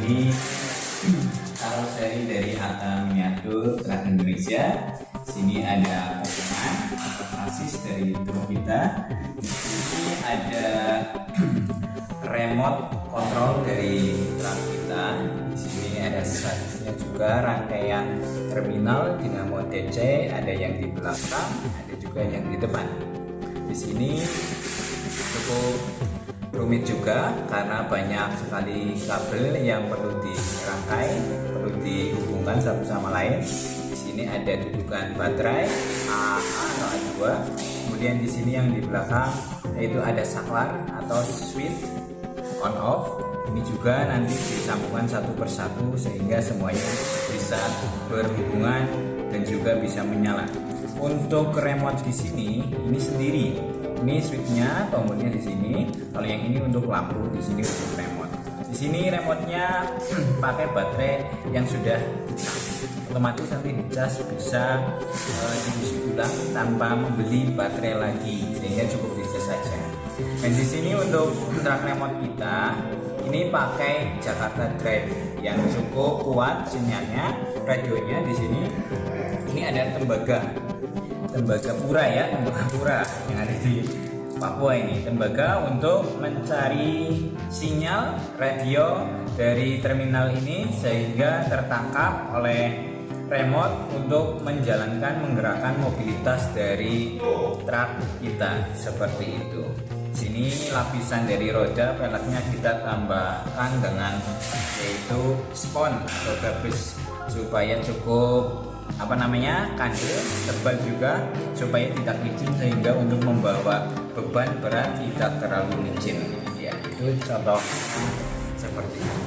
Ini karoseri dari Atta Miniatur Truk Indonesia. Sini ada potongan atau sasis dari truk kita. Di sini ada remote control dari truk kita. Di sini ada sasisnya juga, rangkaian terminal dinamo DC, ada yang di belakang, ada juga yang di depan. Di sini cukup rumit juga karena banyak sekali kabel yang perlu dirangkai, perlu dihubungkan satu sama lain. Di sini ada dudukan baterai AA atau A2. Kemudian di sini yang di belakang yaitu ada saklar atau switch on off. Ini juga nanti disambungkan satu persatu sehingga semuanya bisa berhubungan dan juga bisa menyala. Untuk remote di sini ini sendiri. Ini switchnya, tombolnya di sini. Kalau yang ini untuk lampu, di sini untuk remote. Di sini remote-nya pakai baterai yang sudah dicas. Otomatis nanti dicas bisa diisi ulang tanpa membeli baterai lagi, sehingga cukup dicas saja. Dan di sini untuk truk remote kita ini pakai Jakarta Drive yang cukup kuat sinyalnya. Radionya di sini ini ada Tembagapura ya, Tembagapura yang ada di Papua ini. Tembaga untuk mencari sinyal radio dari terminal ini sehingga tertangkap oleh remote untuk menggerakkan mobilitas dari truk kita seperti itu. Sini lapisan dari roda peleknya kita tambahkan dengan yaitu spon atau gabus supaya cukup kandil, tebal juga supaya tidak licin sehingga untuk membawa beban berat tidak terlalu licin. Ya, itu contoh seperti itu.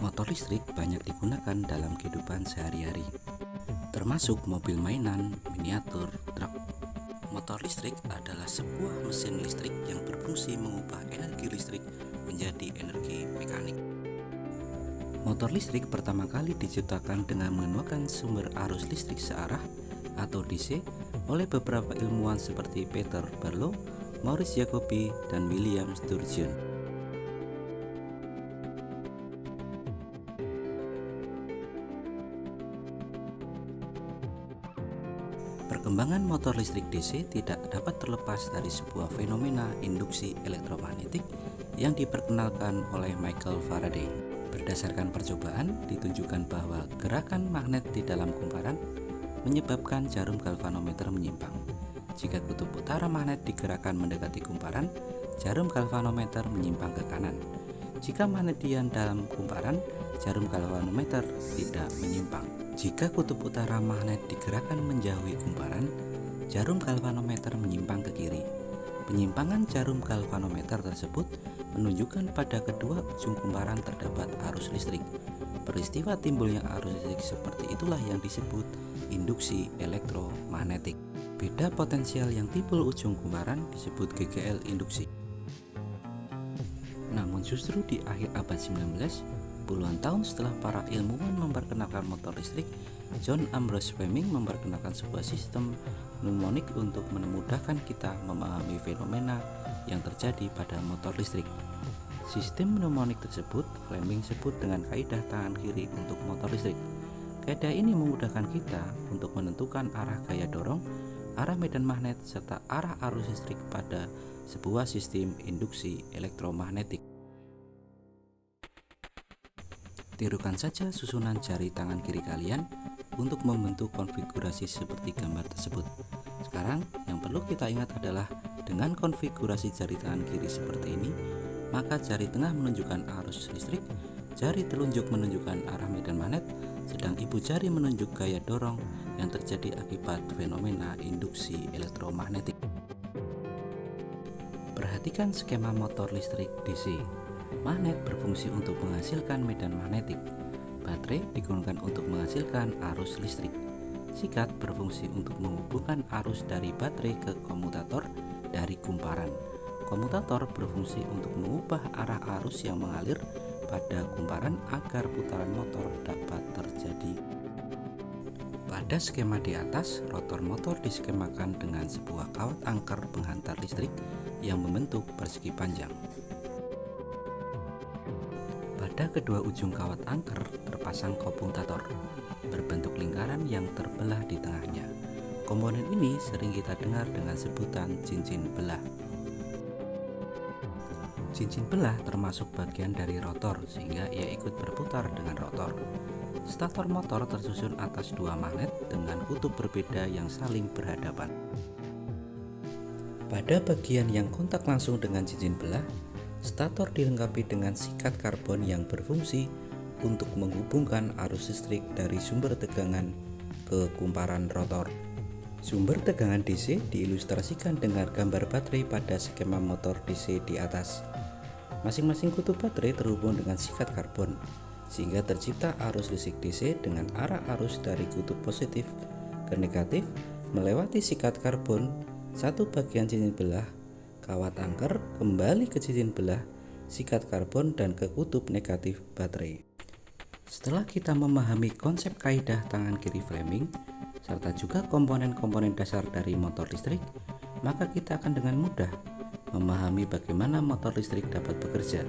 Motor listrik banyak digunakan dalam kehidupan sehari-hari, termasuk mobil mainan, miniatur, truk. Motor listrik adalah sebuah mesin listrik yang berfungsi mengubah energi listrik menjadi energi mekanik. Motor listrik pertama kali diciptakan dengan menggunakan sumber arus listrik searah atau DC oleh beberapa ilmuwan seperti Peter Barlow, Maurice Jacobi, dan William Sturgeon. Perkembangan motor listrik DC tidak dapat terlepas dari sebuah fenomena induksi elektromagnetik yang diperkenalkan oleh Michael Faraday. Berdasarkan percobaan, ditunjukkan bahwa gerakan magnet di dalam kumparan menyebabkan jarum galvanometer menyimpang. Jika kutub utara magnet digerakkan mendekati kumparan, jarum galvanometer menyimpang ke kanan. Jika magnetian dalam kumparan, jarum galvanometer tidak menyimpang. Jika kutub utara magnet digerakkan menjauhi kumparan, jarum galvanometer menyimpang ke kiri. Penyimpangan jarum galvanometer tersebut menunjukkan pada kedua ujung kumparan terdapat arus listrik. Peristiwa timbulnya arus listrik seperti itulah yang disebut induksi elektromagnetik. Beda potensial yang timbul ujung kumparan disebut GGL induksi. Namun justru di akhir abad 19, puluhan tahun setelah para ilmuwan memperkenalkan motor listrik, John Ambrose Fleming memperkenalkan sebuah sistem mnemonik untuk memudahkan kita memahami fenomena yang terjadi pada motor listrik. Sistem mnemonik tersebut Fleming sebut dengan kaidah tangan kiri untuk motor listrik. Kaidah ini memudahkan kita untuk menentukan arah gaya dorong, arah medan magnet, serta arah arus listrik pada sebuah sistem induksi elektromagnetik. Tirukan saja susunan jari tangan kiri kalian untuk membentuk konfigurasi seperti gambar tersebut. Sekarang yang perlu kita ingat adalah dengan konfigurasi jari tangan kiri seperti ini, maka jari tengah menunjukkan arus listrik, jari telunjuk menunjukkan arah medan magnet, sedang ibu jari menunjuk gaya dorong yang terjadi akibat fenomena induksi elektromagnetik. Perhatikan skema motor listrik DC. Magnet berfungsi untuk menghasilkan medan magnetik. Baterai digunakan untuk menghasilkan arus listrik. Sikat berfungsi untuk menghubungkan arus dari baterai ke komutator dari kumparan. Komutator berfungsi untuk mengubah arah arus yang mengalir pada kumparan agar putaran motor dapat terjadi. Pada skema di atas, rotor motor diskemakan dengan sebuah kawat angker penghantar listrik yang membentuk persegi panjang. Pada kedua ujung kawat angker terpasang komutator berbentuk lingkaran yang terbelah di tengahnya. Komponen ini sering kita dengar dengan sebutan cincin belah. Cincin belah termasuk bagian dari rotor sehingga ia ikut berputar dengan rotor. Stator motor tersusun atas dua magnet dengan kutub berbeda yang saling berhadapan. Pada bagian yang kontak langsung dengan cincin belah, stator dilengkapi dengan sikat karbon yang berfungsi untuk menghubungkan arus listrik dari sumber tegangan ke kumparan rotor. Sumber tegangan DC diilustrasikan dengan gambar baterai pada skema motor DC di atas. Masing-masing kutub baterai terhubung dengan sikat karbon, sehingga tercipta arus listrik DC dengan arah arus dari kutub positif ke negatif melewati sikat karbon, satu bagian cincin belah, kawat angker, kembali ke cincin belah, sikat karbon, dan ke kutub negatif baterai. Setelah kita memahami konsep kaidah tangan kiri Fleming, serta juga komponen-komponen dasar dari motor listrik, maka kita akan dengan mudah memahami bagaimana motor listrik dapat bekerja.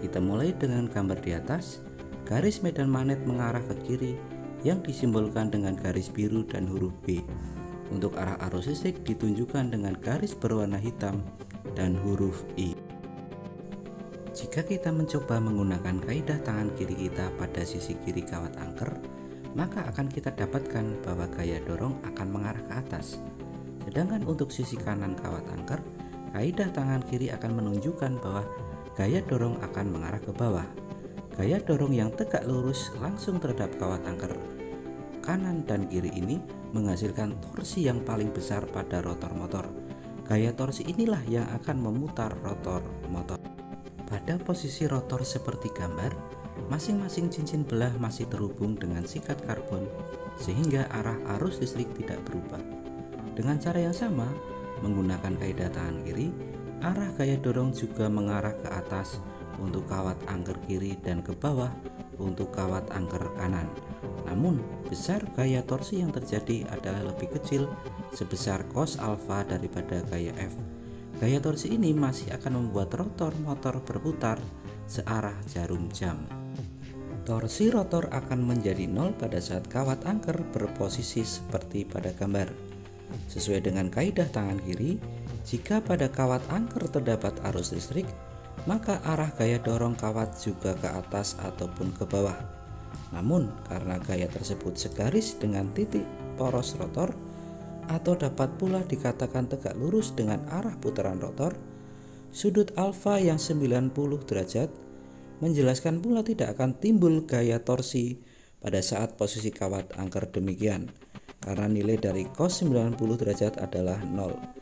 Kita mulai dengan gambar di atas, garis medan magnet mengarah ke kiri yang disimbolkan dengan garis biru dan huruf B. Untuk arah arus listrik ditunjukkan dengan garis berwarna hitam dan huruf I. Jika kita mencoba menggunakan kaidah tangan kiri kita pada sisi kiri kawat angker, maka akan kita dapatkan bahwa gaya dorong akan mengarah ke atas. Sedangkan untuk sisi kanan kawat angker, kaidah tangan kiri akan menunjukkan bahwa gaya dorong akan mengarah ke bawah. Gaya dorong yang tegak lurus langsung terhadap kawat angker kanan dan kiri ini menghasilkan torsi yang paling besar pada rotor motor. Gaya torsi inilah yang akan memutar rotor motor. Pada posisi rotor seperti gambar, Masing-masing cincin belah masih terhubung dengan sikat karbon sehingga arah arus listrik tidak berubah. Dengan cara yang sama, menggunakan kaidah tangan kiri, arah gaya dorong juga mengarah ke atas untuk kawat angker kiri dan ke bawah untuk kawat angker kanan. Namun, besar gaya torsi yang terjadi adalah lebih kecil sebesar cos alfa daripada gaya F. Gaya torsi ini masih akan membuat rotor motor berputar searah jarum jam. Torsi rotor akan menjadi nol pada saat kawat angker berposisi seperti pada gambar. Sesuai dengan kaidah tangan kiri, jika pada kawat angker terdapat arus listrik, maka arah gaya dorong kawat juga ke atas ataupun ke bawah. Namun, karena gaya tersebut segaris dengan titik poros rotor, atau dapat pula dikatakan tegak lurus dengan arah putaran rotor, sudut alfa yang 90 derajat menjelaskan pula tidak akan timbul gaya torsi pada saat posisi kawat angker demikian, karena nilai dari cos 90 derajat adalah 0.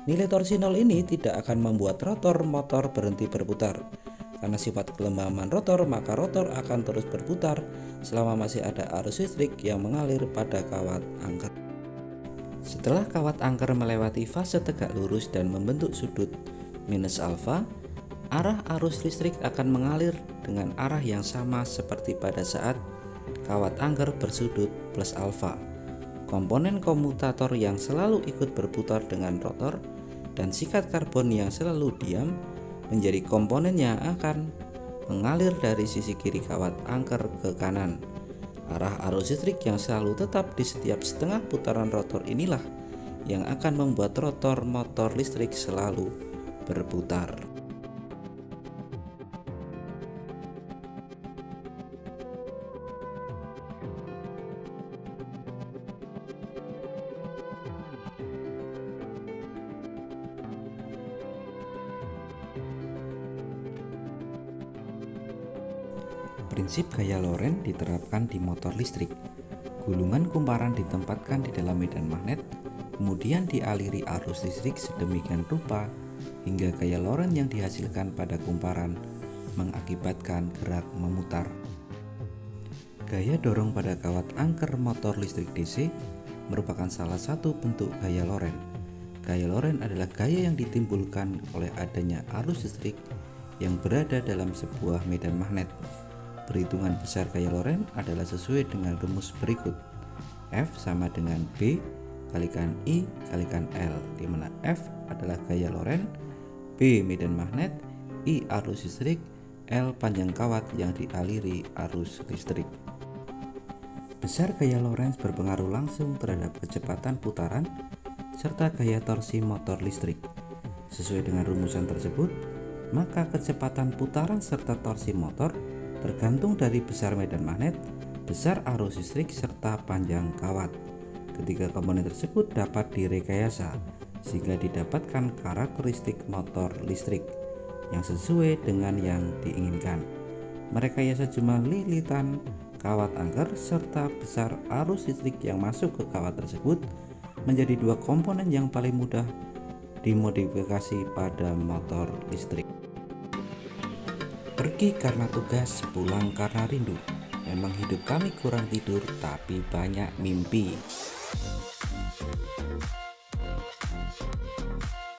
Nilai torsi 0 ini tidak akan membuat rotor motor berhenti berputar. Karena sifat kelembaman rotor, maka rotor akan terus berputar selama masih ada arus listrik yang mengalir pada kawat angker. Setelah kawat angker melewati fase tegak lurus dan membentuk sudut minus alfa, arah arus listrik akan mengalir dengan arah yang sama seperti pada saat kawat angker bersudut plus alfa. Komponen komutator yang selalu ikut berputar dengan rotor dan sikat karbon yang selalu diam menjadi komponen yang akan mengalir dari sisi kiri kawat angker ke kanan. Arah arus listrik yang selalu tetap di setiap setengah putaran rotor inilah yang akan membuat rotor motor listrik selalu berputar. Prinsip gaya Lorentz diterapkan di motor listrik. Gulungan kumparan ditempatkan di dalam medan magnet, kemudian dialiri arus listrik sedemikian rupa hingga gaya Lorentz yang dihasilkan pada kumparan mengakibatkan gerak memutar. Gaya dorong pada kawat angker motor listrik DC merupakan salah satu bentuk gaya Lorentz. Gaya Lorentz adalah gaya yang ditimbulkan oleh adanya arus listrik yang berada dalam sebuah medan magnet. Perhitungan besar gaya Lorentz adalah sesuai dengan rumus berikut. F sama dengan B kalikan I kalikan L, di mana F adalah gaya Lorentz, B medan magnet, I arus listrik, L panjang kawat yang dialiri arus listrik. Besar gaya Lorentz berpengaruh langsung terhadap kecepatan putaran serta gaya torsi motor listrik. Sesuai dengan rumusan tersebut, maka kecepatan putaran serta torsi motor tergantung dari besar medan magnet, besar arus listrik, serta panjang kawat. Ketiga komponen tersebut dapat direkayasa sehingga didapatkan karakteristik motor listrik yang sesuai dengan yang diinginkan. Merekayasa jumlah lilitan kawat angker serta besar arus listrik yang masuk ke kawat tersebut menjadi dua komponen yang paling mudah dimodifikasi pada motor listrik. Pergi karena tugas, pulang karena rindu. Memang hidup kami kurang tidur, tapi banyak mimpi.